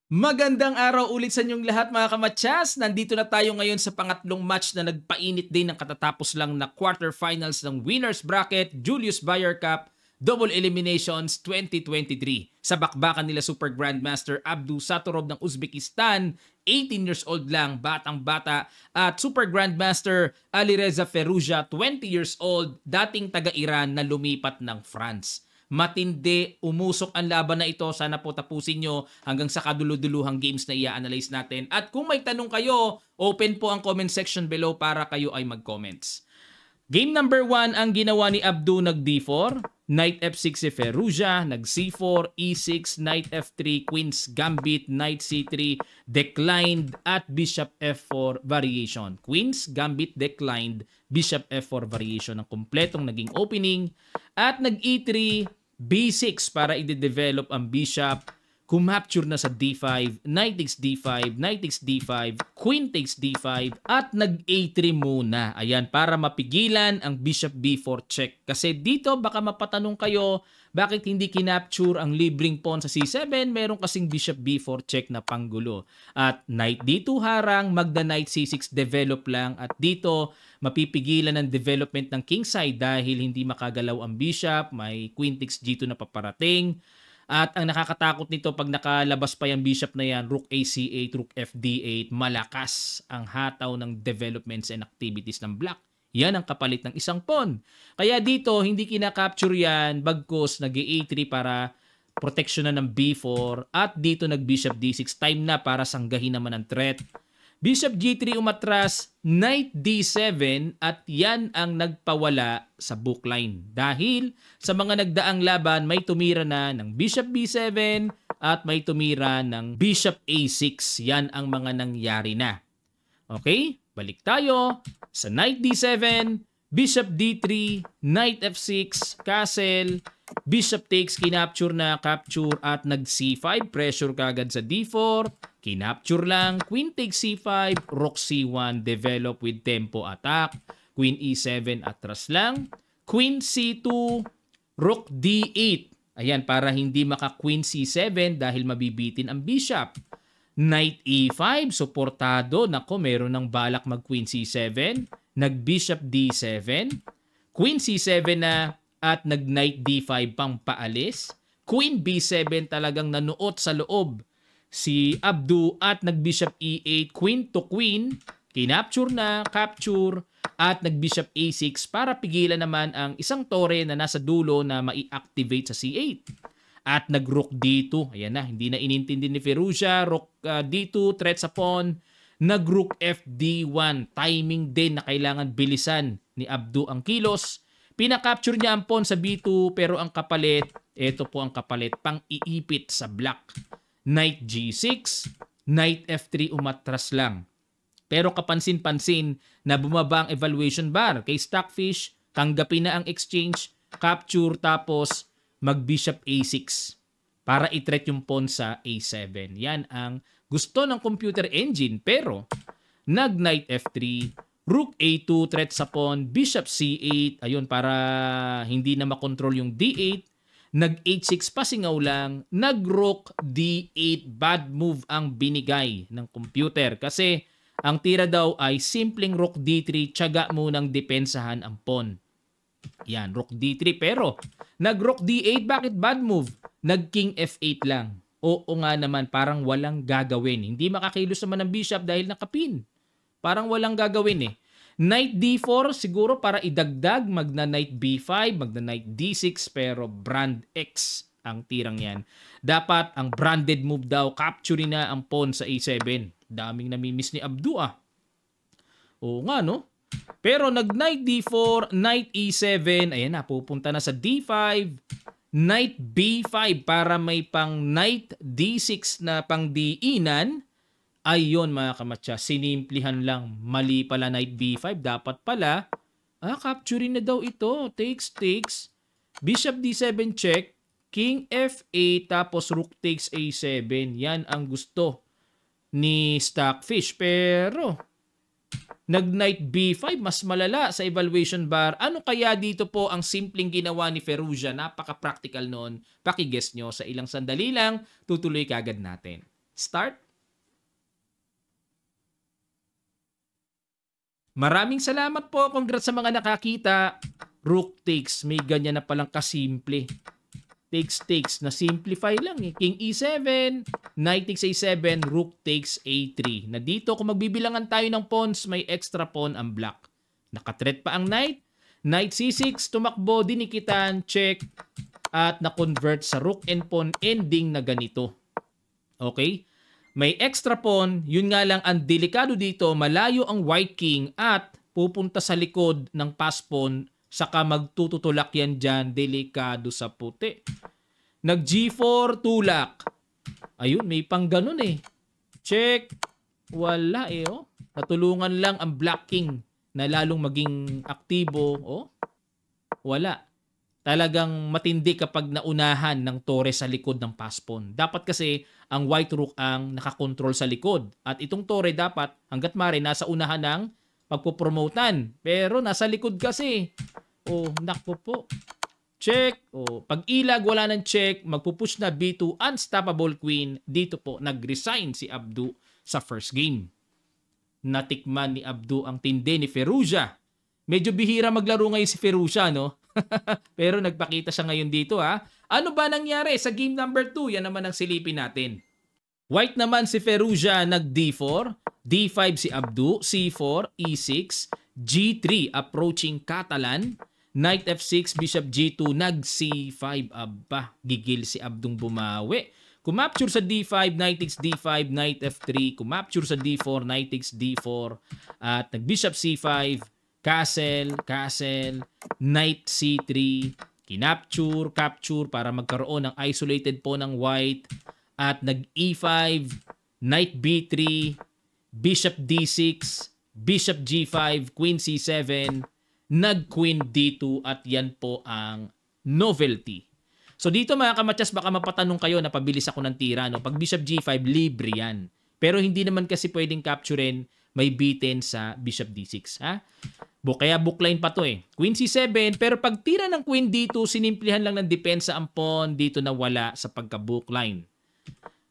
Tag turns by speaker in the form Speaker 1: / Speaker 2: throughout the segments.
Speaker 1: Magandang araw ulit sa inyong lahat mga kamatsas. Nandito na tayo ngayon sa pangatlong match na nagpainit din ng katatapos lang na quarterfinals ng Winners Bracket Julius Bayer Cup Double Eliminations 2023. Sa bakbakan nila Super Grandmaster Abdu Satorov ng Uzbekistan, 18 years old lang, batang-bata, at Super Grandmaster Alireza Feruja, 20 years old, dating taga-Iran na lumipat ng France. Matindi, umusok ang laban na ito. Sana po tapusin nyo hanggang sa kaduluduluhang games na i-analyze natin. At kung may tanong kayo, open po ang comment section below para kayo ay mag-comments. Game number 1 ang ginawa ni Abdu, nag D4, Knight F6 si Feruja, nag C4, E6, Knight F3, Queen's Gambit, Knight C3, declined at Bishop F4 variation. Queen's Gambit declined, Bishop F4 variation ang kumpletong naging opening. At nag E3, B6 para i-develop ang Bishop. Kumapture na sa D5, Knight takes D5, Knight takes D5, Queen takes D5, at nag-A3 muna. Ayan, para mapigilan ang Bishop B4 check. Kasi dito baka mapatanong kayo, bakit hindi kinapture ang libreng pawn sa C7? Meron kasing Bishop B4 check na panggulo. At Knight D2 harang, magda Knight C6 develop lang. At dito, mapipigilan ang development ng kingside dahil hindi makagalaw ang Bishop, may Queen takes G2 na paparating. At ang nakakatakot nito pag nakalabas pa yung bishop na yan, rook AC8, rook FD8, malakas ang hataw ng developments and activities ng black. Yan ang kapalit ng isang pawn. Kaya dito, hindi kinakapture yan, bagkus nag-A3 para protection na ng B4 at dito nag-bishop D6. Time na para sanggahin naman ang threat. Bishop G3 umatras, Knight D7 at yan ang nagpawala sa bookline. Dahil sa mga nagdaang laban, may tumira na ng Bishop B7 at may tumira ng Bishop A6. Yan ang mga nangyari na. Okay, balik tayo sa Knight D7, Bishop D3, Knight F6, Castle, Bishop takes, kinapture na, capture at nag C5, pressure kagad sa D4, kinapture lang, Queen takes C5, Rook C1, develop with tempo attack, Queen E7, atras lang, Queen C2, Rook D8. Ayan, para hindi maka Queen C7 dahil mabibitin ang Bishop. Knight E5, suportado, nako meron ng balak mag Queen C7, nag Bishop D7, Queen C7 na, at nag-Knight D5 pang paalis. Queen B7 talagang nanuot sa loob si Abdu at nag-Bishop E8, Queen to Queen, kinapture na, capture, at nag-Bishop A6 para pigilan naman ang isang tore na nasa dulo na mai-activate sa C8. At nag-Rook D2, ayan na, hindi na inintindi ni Feruja, Rook D2, threat sa pawn, nag-Rook FD1, timing din na kailangan bilisan ni Abdu ang kilos. Pinakapture niya ang pawn sa B2 pero ang kapalit, ito po ang kapalit, pang iipit sa black. Knight G6, Knight F3 umatras lang. Pero kapansin-pansin na bumaba ang evaluation bar. Kay Stockfish, tanggapin na ang exchange, capture tapos mag-Bishop A6 para i-threat yung pawn sa A7. Yan ang gusto ng computer engine pero nag-Knight F3, Rook A2, threat sa pawn, Bishop C8, ayun para hindi na makontrol yung D8, nag-H6 pasingaw lang, nag-Rook D8, bad move ang binigay ng computer kasi ang tira daw ay simpleng Rook D3, tiyaga munang depensahan ang pawn. Yan, Rook D3 pero nag-Rook D8, bakit bad move? Nag-King F8 lang. Oo nga naman, parang walang gagawin. Hindi makakilos naman ng Bishop dahil nakapin. Parang walang gagawin eh. Knight D4 siguro para idagdag, magna-Knight B5, magna-Knight D6 pero brand X ang tirang yan. Dapat ang branded move daw, capture na ang pawn sa A7. Daming namimiss ni Abdu ah. Oo nga no? Pero nag-Knight D4, Knight E7, ayan na, pupunta na sa D5, Knight B5 para may pang Knight D6 na pang diinan. Ayun mga kamatsa, sinimplihan lang. Mali pala Knight B5. Dapat pala, capturing na daw ito. Takes. Bishop D7 check. King F8 tapos Rook takes A7. Yan ang gusto ni Stockfish. Pero, nag-Knight B5, mas malala sa evaluation bar. Ano kaya dito po ang simpleng ginawa ni Feruja? Napaka-practical noon. Pakiguess nyo sa ilang sandali lang, tutuloy kagad natin. Start. Maraming salamat po. Congrats sa mga nakakita. Rook takes. May ganyan na palang kasimple. Takes. Na-simplify lang eh. King E7, Knight takes A7, Rook takes A3. Na dito, kung magbibilangan tayo ng pawns, may extra pawn ang black. Nakatreat pa ang Knight. Knight C6, tumakbo, dinikitan, check, at na-convert sa Rook and pawn ending na ganito. Okay? May extra pawn, yun nga lang ang delikado dito, malayo ang white king at pupunta sa likod ng pass pawn, saka magtututulak yan dyan, delikado sa puti. Nag G4, tulak. Ayun, may pang ganun eh. Check. Wala eh oh. Natulungan lang ang black king na lalong maging aktibo. Oh, wala. Talagang matindi kapag naunahan ng tore sa likod ng pass pawn. Dapat kasi ang white rook ang nakakontrol sa likod. At itong tore dapat hanggat mare nasa unahan ng pagpopromotan. Pero nasa likod kasi. Oh, nakpo po. Check. Oh, pag ilag wala ng check, magpupush na B2 unstoppable queen. Dito po nag-resign si Abdu sa first game. Natikman ni Abdu ang tindi ni Firouzja. Medyo bihira maglaro ngayon si Firouzja, no? Pero nagpakita siya ngayon dito ha. Ano ba nangyari sa game number 2? Yan naman ang silipin natin. White naman si Firouzja nag D4, D5 si Abdu, C4, E6, G3 approaching Catalan, Knight F6, Bishop G2, nag C5. Aba, gigil si Abdung bumawi. Kumapture sa D5, Knight takes D5, Knight F3, kumapture sa D4, Knight takes D4, at nag Bishop C5, Castle, Knight C3, capture para magkaroon ng isolated pawn ng white, at nag E5, Knight B3, Bishop D6, Bishop G5, Queen C7, nag Queen D2, at yan po ang novelty. So dito mga kamatyas, baka mapatanong kayo na pabilis ako ng tira. No? Pag Bishop G5, libre yan. Pero hindi naman kasi pwedeng capturein, may B10 sa Bishop D6. Ha? Kaya bookline pa to eh. Queen C7, pero pag tira ng Queen D2, sinimplihan lang ng depensa ang pawn, dito na wala sa pagka-bookline.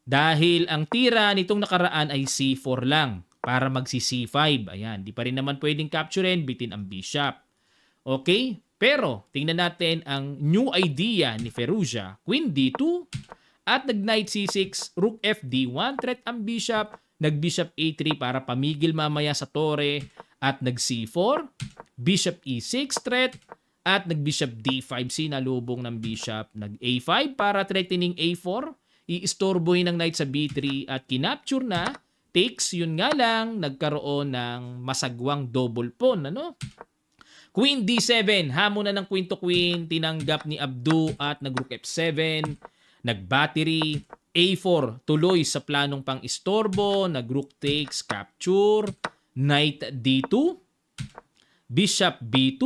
Speaker 1: Dahil ang tira nitong nakaraan ay C4 lang para magsi-C5. Ayan, di pa rin naman pwedeng capturein, bitin ang bishop. Okay? Pero tingnan natin ang new idea ni Firouzja. Queen D2 at nag-Knight C6, Rook FD1, threat ang bishop, nag-Bishop A3 para pamigil mamaya sa tore, at nag-C4, Bishop E6 threat, at nag-Bishop D5, sinalubong ng bishop, nag-A5 para threatening A4, iistorbohin ng knight sa B3 at kinapture na, takes, yun nga lang, nagkaroon ng masagwang double pawn, ano? Queen D7, hamon na ng queen to queen, tinanggap ni Abdu at nag-Rook F7, nag-battery, A4, tuloy sa planong pang-istorbo, nag-Rook takes, capture, Knight D2, Bishop B2,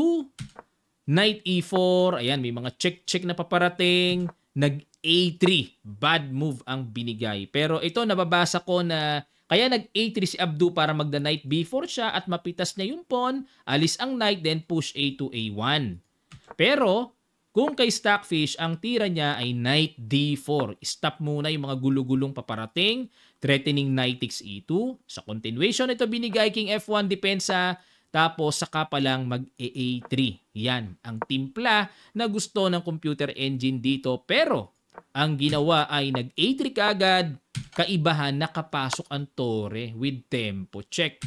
Speaker 1: Knight E4, ayan, may mga check-check na paparating, nag-A3, bad move ang binigay. Pero ito, nababasa ko na kaya nag-A3 si Abdu para magda-Knight B4 siya at mapitas niya yung pawn, alis ang Knight, then push A2, A1. Pero, kung kay Stockfish, ang tira niya ay Knight D4. Stop muna yung mga gulo-gulong paparating, threatening Knight takes E2. Sa continuation, ito binigay King F1 depensa, tapos saka pa lang mag-A3. Yan, ang timpla na gusto ng computer engine dito. Pero, ang ginawa ay nag-A3 kaagad, kaibahan nakapasok ang tore with tempo check.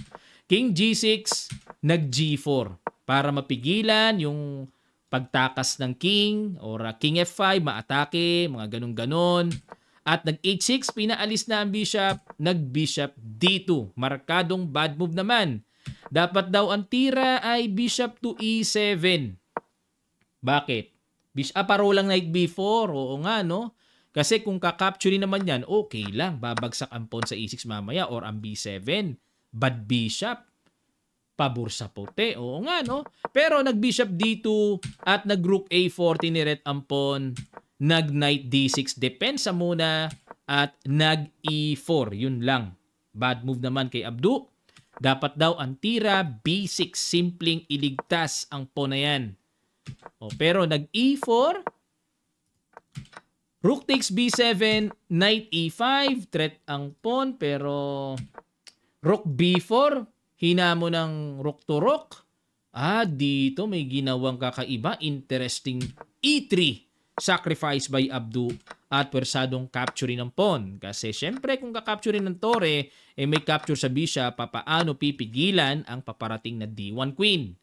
Speaker 1: King G6, nag-G4 para mapigilan yung pagtakas ng king or King F5, maatake, mga ganun-ganon. At nag-H6, pinaalis na ang bishop, nag-Bishop D2. Markadong bad move naman. Dapat daw ang tira ay Bishop to E7. Bakit? Paro lang Knight B4. Oo nga, no? Kasi kung kakapture naman yan, okay lang. Babagsak ang pawn sa E6 mamaya or ang B7. Bad bishop. Pabor sa puti. Oo nga, no? Pero nag-Bishop D2 at nag-Rook A4, tiniret ang pawn. Nag-Knight D6, depensa muna. At nag-E4. Yun lang. Bad move naman kay Abdu. Dapat daw ang tira B6. Simpleng iligtas ang pawn na yan. O, pero nag-E4. Rook takes B7, Knight E5, threat ang pawn, pero Rook B4, hina mo ng rook to rook. Dito may ginawang kakaiba. Interesting. E3, sacrifice by Abdu at pwersadong capturing ng pawn. Kasi syempre kung kakapturin ng tore, may capture sa bishop, papaano pipigilan ang paparating na D1 queen.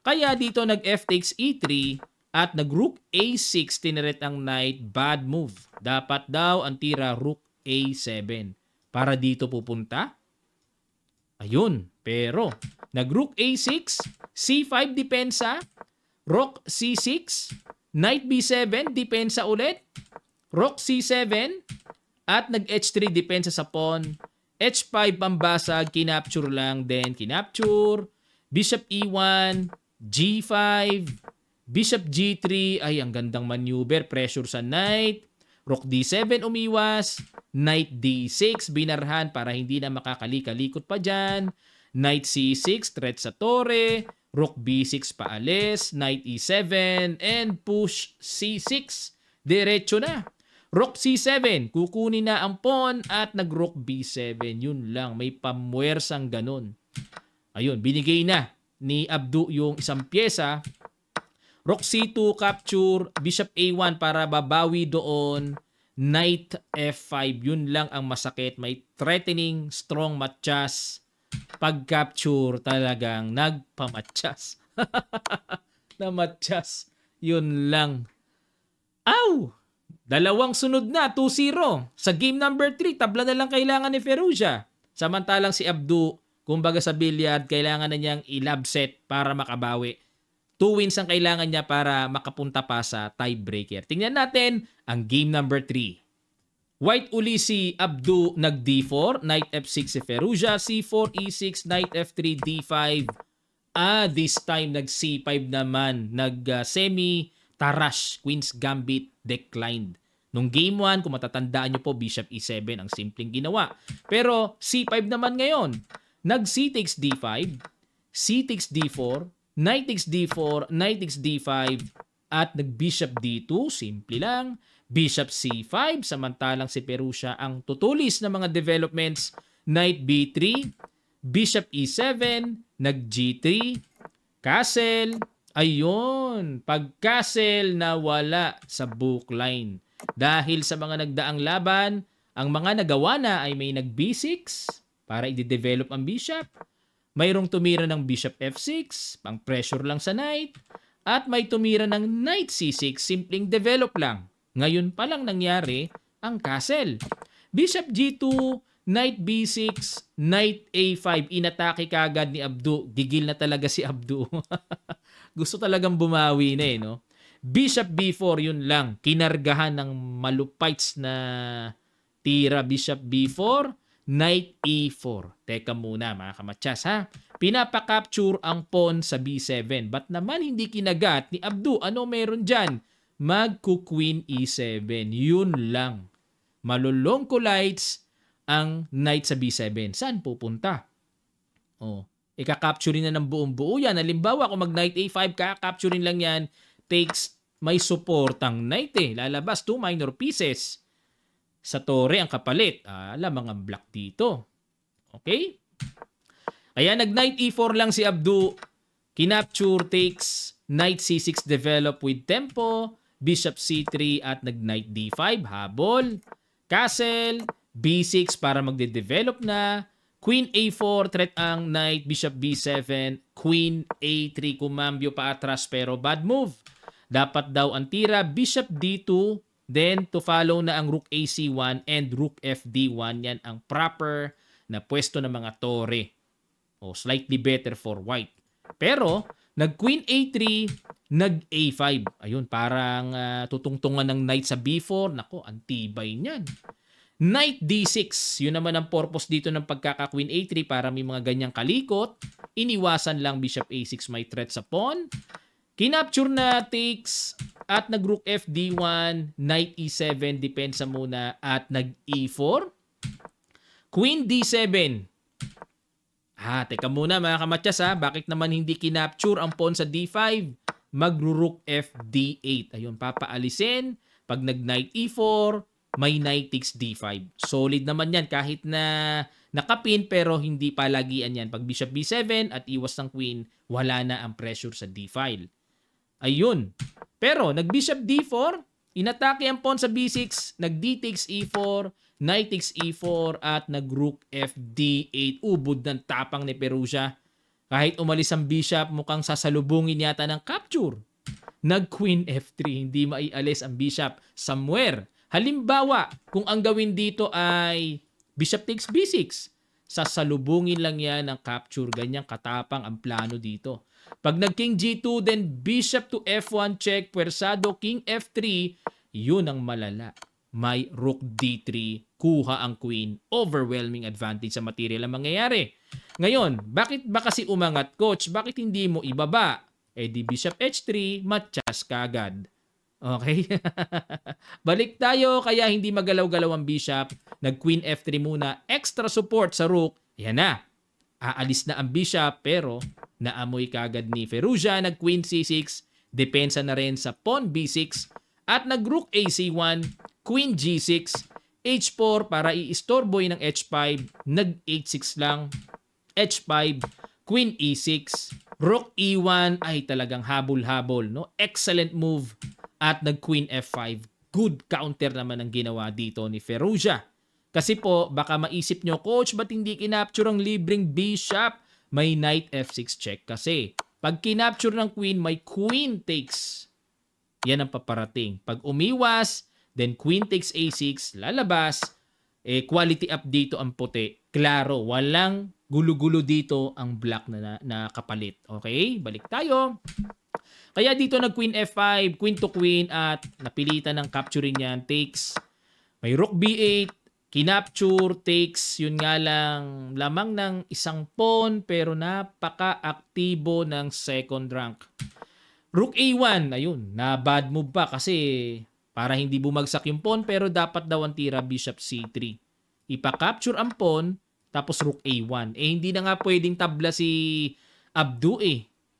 Speaker 1: Kaya dito nag-F takes E3 at nag-Rook A6, tineret ang knight, bad move. Dapat daw ang tira Rook A7. Para dito pupunta? Ayun, pero nag-Rook A6, C5 depensa, Rook C6, Knight B7 depensa ulit, Rook C7, at nag-H3 depensa sa pawn, H5 pambasag, kinapture lang, then kinapture, Bishop E1, G5, Bishop G3, ay ang gandang maneuver, pressure sa knight, Rook D7 umiwas, Knight D6 binarhan para hindi na makakalikalikot pa dyan, Knight C6 threat sa tore, Rook B6 paalis, Knight E7, and push C6. Diretso na. Rook C7, kukunin na ang pawn at nag-Rook B7. Yun lang, may pamwersang ganun. Ayun, binigay na ni Abdu yung isang pyesa. Rook C2 capture, Bishop A1 para babawi doon, Knight F5. Yun lang ang masakit. May threatening, strong matchas. Pag-capture talagang nagpamatchas. Namatchas. Yun lang. Aw! Dalawang sunod na, 2-0. Sa game number 3, tabla na lang kailangan ni Firouzja. Samantalang si Abdu, kumbaga sa billiard, kailangan na niyang i-love set para makabawi. 2 wins ang kailangan niya para makapunta pa sa tiebreaker. Tingnan natin ang game number 3. White uli si Abdu nag-D4, Knight F6 si Firouzja, C4, E6, Knight F3, D5. This time nag-C5 naman, nag-semi-tarash, Queen's Gambit declined. Nung game 1, kung matatandaan nyo po, Bishop E7 ang simpleng ginawa. Pero C5 naman ngayon, nag-C takes D5, C takes D4, Knight takes D4, Knight takes D5, at nag-Bishop D2, simple lang. Bishop C5, samantalang si Firouzja ang tutulis ng mga developments. Knight B3, Bishop E7, nag-G3, castle. Ayun, pag-castle nawala sa bookline. Dahil sa mga nagdaang laban, ang mga nagawa na ay may nag-B6 para i-develop ang bishop. Mayroong tumira ng Bishop F6, pang pressure lang sa knight. At may tumira ng Knight C6, simpleng develop lang. Ngayon pa lang nangyari ang castle. Bishop G2, Knight B6, Knight A5. Inatake kagad ni Abdu. Gigil na talaga si Abdu. Gusto talagang bumawi na no? Bishop B4, yun lang. Kinargahan ng malupites na tira. Bishop B4, Knight E4. Teka muna mga kamatsas ha. Pinapakapture ang pawn sa B7. Ba't naman hindi kinagat ni Abdu? Ano meron dyan? Magku-Queen E7. Yun lang. Malulongkolites ang Knight sa B7. Saan pupunta? Ikakapturein na ng buong buo yan. Halimbawa kung mag-Knight A5, kakapturein lang yan. Takes, may support ang Knight Lalabas 2 minor pieces. Sa tore ang kapalit. Mga black dito. Okay? Kaya nag-Knight E4 lang si Abdu. Kinapture, takes, Knight C6 develop with tempo, Bishop C3 at nag-Knight D5, habol, castle, B6 para magde-develop na, Queen A4, threat ang Knight, Bishop B7, Queen A3, kumambyo pa atras pero bad move. Dapat daw ang tira, Bishop D2, then to follow na ang Rook AC1 and Rook FD1. Yan ang proper na pwesto ng mga tore. Slightly better for white. Pero, nag-Queen A3, nag-A5. Ayun, parang tutungtungan ng Knight sa B4. Nako, antibay niyan. Knight D6. Yun naman ang purpose dito ng pagkaka-Queen A3 para may mga ganyang kalikot. Iniwasan lang Bishop A6 may threat sa pawn. Kinapture na, takes, at nag-Rook FD1, Knight E7, depensa muna, at nag-E4. Queen D7. Teka muna mga kamatsas bakit naman hindi kinapture ang pawn sa D5? Mag-Rook FD8. Ayun, papaalisin Pag nag-knight e4, may knight takes d5. Solid naman yan kahit na nakapin pero hindi palagian yan. Pag bishop b7 at iwas ng queen, wala na ang pressure sa d-file. Ayun. Pero nag-bishop d4, inatake ang pawn sa b6, nag-d takes e4, knight takes e4 at nag-rook f d8. Ubod ng tapang ni Perugia. Kahit umalis ang bishop, mukhang sasalubungin yata ng capture. Nag-queen f3, hindi maialis ang bishop somewhere. Halimbawa, kung ang gawin dito ay bishop takes b6, sasalubungin lang yan ng capture. Ganyang katapang ang plano dito. Pag nag-king g2, then bishop to f1 check, pwersado, king f3, yun ang malala. May rook d3, kuha ang queen, overwhelming advantage sa material ang mangyayari. Ngayon, bakit ba kasi umangat, coach? Bakit hindi mo ibaba? Di bishop h3, matchas kagad. Okay? Balik tayo, kaya hindi magalaw-galaw ang bishop. Nag-queen f3 muna, extra support sa rook. Yan na. Aalis na ang bishop, pero naamoy kagad ni Perugia. Nag-queen c6, depensa na rin sa pawn b6, at nag-rook ac1, queen g6, h4 para i-istorboy ng h5, nag-h6 lang, h5, queen e6, rook e1 ay talagang habol-habol, no? Excellent move. At nag-queen f5. Good counter naman ang ginawa dito ni Perugia. Kasi po, baka maisip nyo, coach, ba't hindi kinapture ang libreng bishop? May knight f6 check kasi. Pag kinapture ng queen, may queen takes. Yan ang paparating. Pag umiwas, then queen takes a6, lalabas. Quality up dito ang puti. Klaro, walang gulo-gulo dito ang black na kapalit. Okay, balik tayo. Kaya dito nag-queen f5, queen to queen, at napilitan ng capturing yan, takes. May rook b8, kinapture, takes, yun nga lang, lamang ng isang pawn, pero napaka-aktibo ng second rank. Rook a1, ayun, na bad move pa kasi para hindi bumagsak yung pawn, pero dapat daw ang tira bishop c3. Ipa-capture ang pawn, tapos rook a1. Hindi na nga pwedeng tabla si Abdu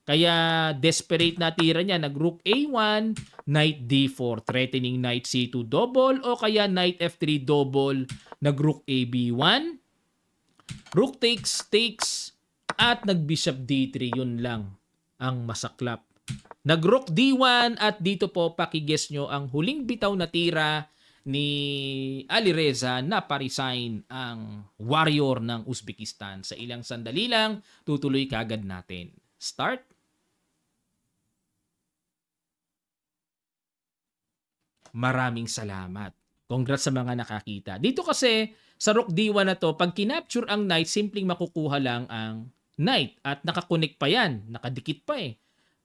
Speaker 1: Kaya desperate na tira niya, nag-rook a1, knight d4, threatening knight c2 double, o kaya knight f3 double, nag-rook a b1, rook takes, at nag-bishop d3, yun lang ang masaklap. Nag-rook d1, at dito po pakiguess nyo ang huling bitaw na tira ni Alireza na pa-resign ang warrior ng Uzbekistan. Sa ilang sandali lang, tutuloy kagad natin. Start. Maraming salamat. Congrats sa mga nakakita. Dito kasi, sa rook d1 na to, pag kinapture ang knight, simpleng makukuha lang ang knight. At nakakonek pa yan. Nakadikit pa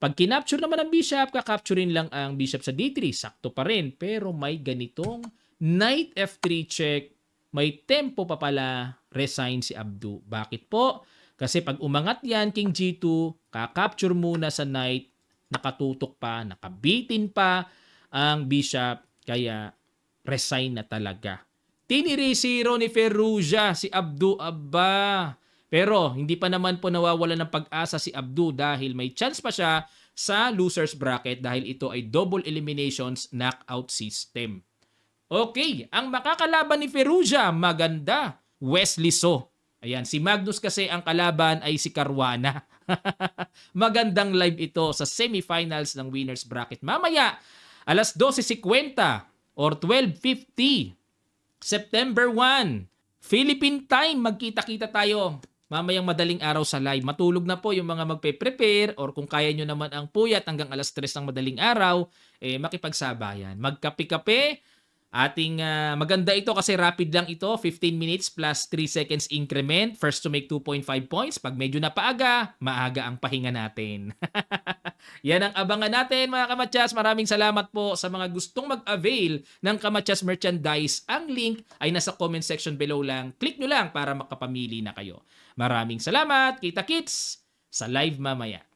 Speaker 1: Pag kinapture naman ang bishop, kakapturein lang ang bishop sa d3. Sakto pa rin. Pero may ganitong knight f3 check. May tempo pa pala resign si Abdu. Bakit po? Kasi pag umangat yan, king g2, kakapture muna sa knight. Nakatutok pa, nakabitin pa ang bishop, kaya resign na talaga. Tiniri 0 ni Perugia, si Abdu Abba. Pero hindi pa naman po nawawala ng pag-asa si Abdu dahil may chance pa siya sa loser's bracket dahil ito ay double eliminations knockout system. Okay, ang makakalaban ni Perugia, maganda, Wesley So. Ayan, si Magnus kasi ang kalaban ay si Caruana. Magandang live ito sa semifinals ng winner's bracket. Mamaya, alas 12:50 or 12:50, September 1, Philippine time, magkita-kita tayo. Mamayang madaling araw sa live. Matulog na po yung mga magpe-prepare or kung kaya nyo naman ang puyat hanggang alas 3 ng madaling araw, makipagsabayan. Magkape-kape. Maganda ito kasi rapid lang ito, 15 minutes plus 3 seconds increment. First to make 2.5 points. Pag medyo napaaga, maaga ang pahinga natin. Yan ang abangan natin mga kamatyas. Maraming salamat po sa mga gustong mag-avail ng Kamatyas merchandise. Ang link ay nasa comment section below lang. Click nyo lang para makapamili na kayo. Maraming salamat. Kita-kits sa live mamaya.